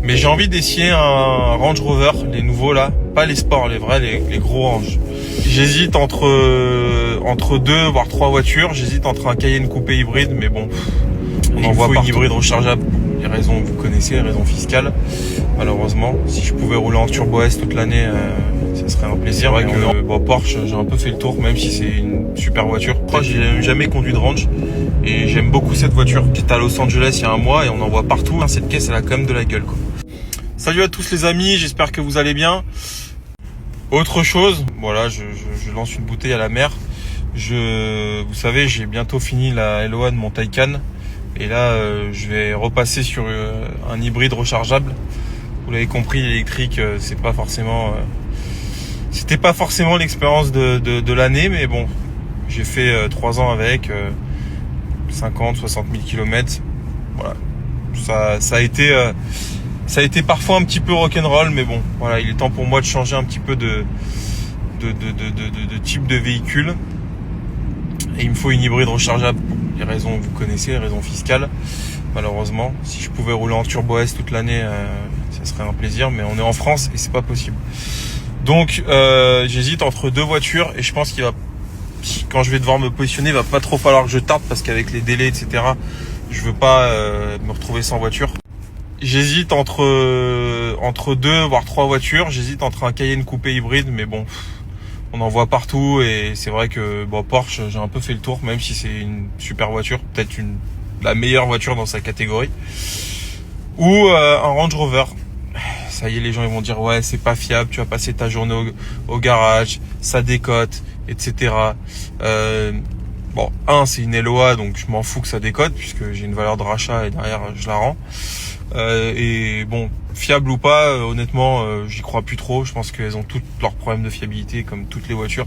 Mais j'ai envie d'essayer un Range Rover, les nouveaux là, pas les sports, les vrais, les gros Range. J'hésite entre deux voire trois voitures. J'hésite entre un Cayenne coupé hybride, mais bon, on en voit pas. Une hybride rechargeable. Les raisons, vous connaissez, les raisons fiscales. Malheureusement, si je pouvais rouler en Turbo S toute l'année, ça serait un plaisir. C'est vrai que Porsche, j'ai un peu fait le tour, même si c'est une super voiture. Moi, j'ai jamais conduit de Range et j'aime beaucoup cette voiture. J'étais à Los Angeles il y a un mois et on en voit partout. Cette caisse, elle a quand même de la gueule, quoi. Salut à tous les amis, j'espère que vous allez bien. Autre chose, voilà, je lance une bouteille à la mer. Vous savez, j'ai bientôt fini la LOA de mon Taycan. Et là, je vais repasser sur un hybride rechargeable. Vous l'avez compris, l'électrique, c'était pas forcément l'expérience de l'année, mais bon, j'ai fait 3 ans avec 50, 60 000 km. Voilà, ça a été parfois un petit peu rock'n'roll, mais bon, voilà, il est temps pour moi de changer un petit peu de type de véhicule. Et il me faut une hybride rechargeable. Les raisons, vous connaissez, les raisons fiscales. Malheureusement, si je pouvais rouler en Turbo S toute l'année, ça serait un plaisir, mais on est en France et c'est pas possible. Donc, j'hésite entre deux voitures et je pense quand je vais devoir me positionner, il va pas trop falloir que je tarde parce qu'avec les délais, etc., je veux pas me retrouver sans voiture. J'hésite entre deux voire trois voitures. J'hésite entre un Cayenne coupé hybride, mais bon, on en voit partout et c'est vrai que Porsche, j'ai un peu fait le tour, même si c'est une super voiture, peut-être la meilleure voiture dans sa catégorie. Ou un Range Rover. Ça y est, les gens ils vont dire ouais, c'est pas fiable, tu vas passer ta journée au garage, ça décote, etc. Bon, c'est une LOA, donc je m'en fous que ça décote puisque j'ai une valeur de rachat et derrière je la rends. Et bon, fiable ou pas, honnêtement, j'y crois plus trop. Je pense qu'elles ont tous leurs problèmes de fiabilité comme toutes les voitures.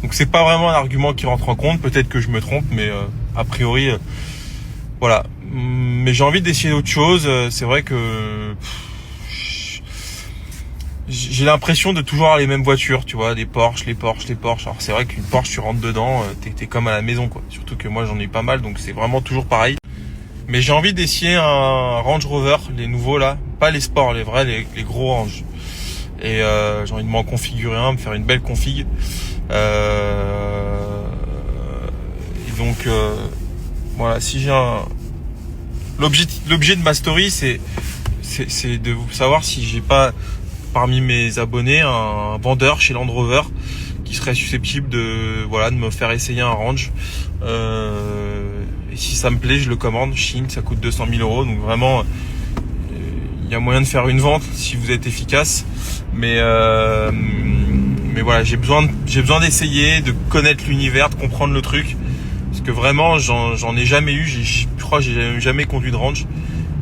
Donc c'est pas vraiment un argument qui rentre en compte. Peut-être que je me trompe, mais a priori, voilà. Mais j'ai envie d'essayer autre chose. C'est vrai que j'ai l'impression de toujours avoir les mêmes voitures, tu vois, les Porsche. Alors c'est vrai qu'une Porsche, tu rentres dedans, t'es comme à la maison, quoi. Surtout que moi j'en ai pas mal, donc c'est vraiment toujours pareil. Mais j'ai envie d'essayer un Range Rover, les nouveaux là, pas les sports, les vrais, les gros Range. Et j'ai envie de m'en configurer un, me faire une belle config. Et donc voilà, si j'ai l'objet de ma story, c'est de vous savoir si j'ai pas parmi mes abonnés un vendeur chez Land Rover qui serait susceptible de me faire essayer un Range. Et si ça me plaît, je le commande. Chine, ça coûte 200 000 €. Donc vraiment, il y a moyen de faire une vente si vous êtes efficace. Mais voilà, j'ai besoin d'essayer, de connaître l'univers, de comprendre le truc. Parce que vraiment, j'en ai jamais eu. Je crois que j'ai jamais conduit de Range.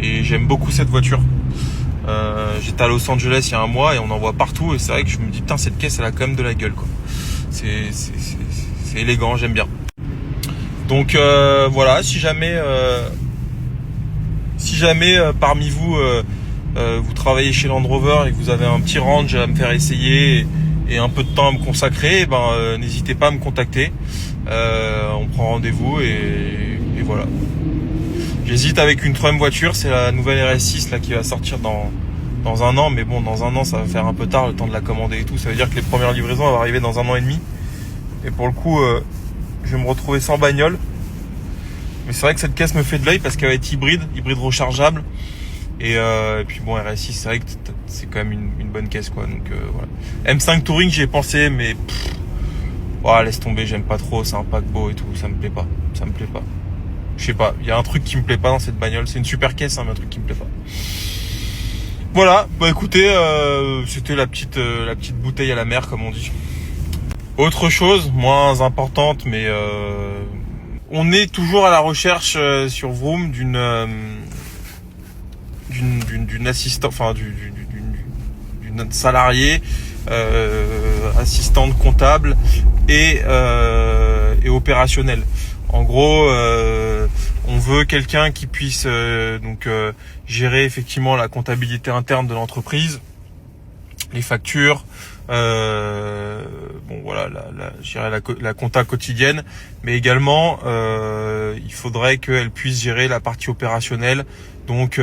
Et j'aime beaucoup cette voiture. J'étais à Los Angeles il y a un mois et on en voit partout. Et c'est vrai que je me dis, putain, cette caisse, elle a quand même de la gueule, quoi. C'est élégant, j'aime bien. Donc voilà, si jamais parmi vous vous travaillez chez Land Rover et que vous avez un petit Range à me faire essayer et un peu de temps à me consacrer, n'hésitez pas à me contacter. On prend rendez-vous et voilà. J'hésite avec une troisième voiture, c'est la nouvelle RS6 là qui va sortir dans un an, mais bon, dans un an ça va faire un peu tard le temps de la commander et tout. Ça veut dire que les premières livraisons vont arriver dans 1 an et demi. Et pour le coup, je vais me retrouver sans bagnole. Mais c'est vrai que cette caisse me fait de l'œil parce qu'elle va être hybride rechargeable. Et puis bon, RS6, c'est vrai que c'est quand même une bonne caisse, quoi. Donc voilà. M5 Touring, j'y ai pensé, mais laisse tomber, j'aime pas trop, c'est un paquebot et tout, ça me plaît pas. Je sais pas, il y a un truc qui me plaît pas dans cette bagnole. C'est une super caisse, mais un truc qui me plaît pas. Voilà, écoutez, c'était la petite bouteille à la mer, comme on dit. Autre chose, moins importante, mais on est toujours à la recherche sur Vroom d'une assistante, enfin d'une salariée, assistante comptable et opérationnelle. En gros, on veut quelqu'un qui puisse gérer effectivement la comptabilité interne de l'entreprise, les factures, la compta quotidienne, mais également il faudrait qu'elle puisse gérer la partie opérationnelle, Donc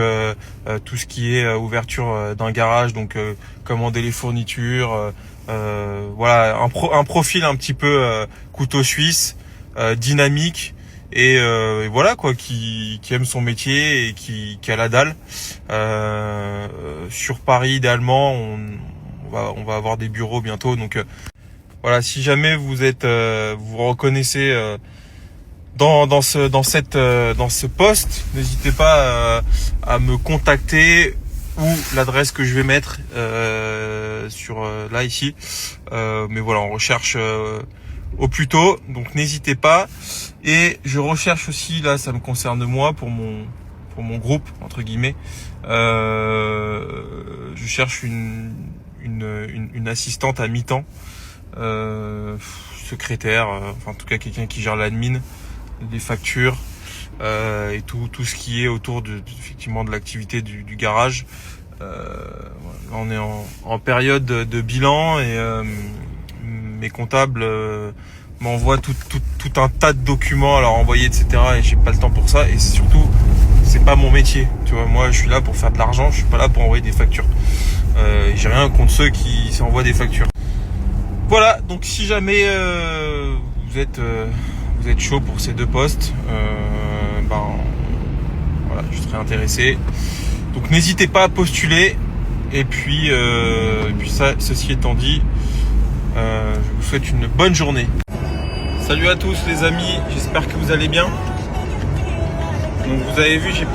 tout ce qui est ouverture d'un garage, donc commander les fournitures, voilà, un profil un petit peu couteau suisse, dynamique et voilà quoi, qui aime son métier et qui a la dalle. Sur Paris idéalement, on va avoir des bureaux bientôt, donc voilà, si jamais vous vous reconnaissez dans ce poste, n'hésitez pas à me contacter, ou l'adresse que je vais mettre sur là ici. Mais voilà, on recherche au plus tôt, donc n'hésitez pas. Et je recherche aussi, là ça me concerne moi, pour mon groupe entre guillemets, je cherche une assistante à mi-temps, secrétaire, enfin en tout cas quelqu'un qui gère l'admin, les factures et tout ce qui est autour effectivement de l'activité du garage. Là, on est en période de bilan et mes comptables m'envoient tout un tas de documents à leur envoyer, etc. Et j'ai pas le temps pour ça, et surtout c'est pas mon métier, tu vois. Moi je suis là pour faire de l'argent, je suis pas là pour envoyer des factures. J'ai rien contre ceux qui s'envoient des factures. Voilà, donc si jamais vous êtes chaud pour ces deux postes, voilà, je serais intéressé. Donc n'hésitez pas à postuler. Et puis ceci étant dit, je vous souhaite une bonne journée. Salut à tous les amis, j'espère que vous allez bien. Donc vous avez vu, j'ai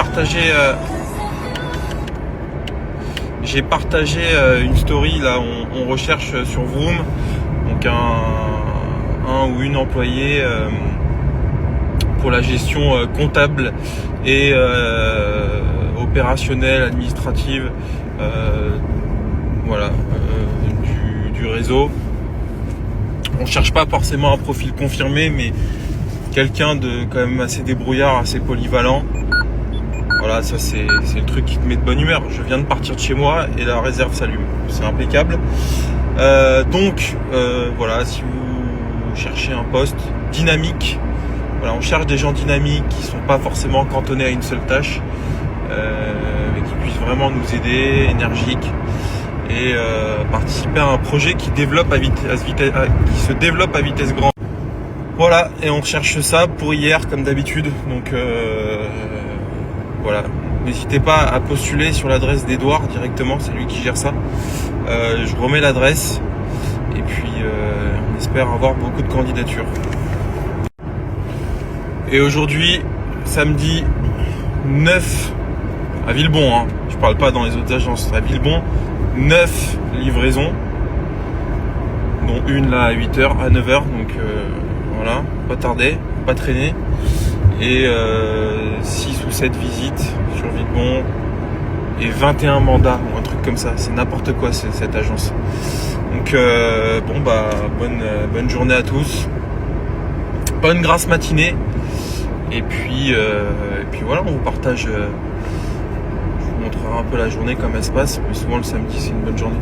partagé une story là, on recherche sur Vroom, donc un ou une employée pour la gestion comptable et opérationnelle, administrative, voilà, du réseau. On cherche pas forcément un profil confirmé, mais quelqu'un de quand même assez débrouillard, assez polyvalent. Voilà, ça c'est le truc qui te met de bonne humeur. Je viens de partir de chez moi et la réserve s'allume, c'est impeccable. Donc voilà, si vous cherchez un poste dynamique, voilà, on cherche des gens dynamiques qui sont pas forcément cantonnés à une seule tâche, mais qui puissent vraiment nous aider, énergiques, et participer à un projet qui se développe à vitesse grand. Voilà, et on cherche ça pour hier comme d'habitude. Donc voilà, n'hésitez pas à postuler sur l'adresse d'Edouard directement, c'est lui qui gère ça. Je remets l'adresse et puis on espère avoir beaucoup de candidatures. Et aujourd'hui, samedi 9 à Villebon, hein. Je parle pas dans les autres agences, à Villebon, 9 livraisons, dont une là à 8h, à 9h, donc voilà, pas tarder, pas traîner. Et 6 ou 7 visites sur Villebon et 21 mandats ou un truc comme ça, c'est n'importe quoi cette agence. Donc bonne journée à tous, bonne grasse matinée, et puis voilà, on vous partage, je vous montrerai un peu la journée comme elle se passe, mais souvent le samedi c'est une bonne journée.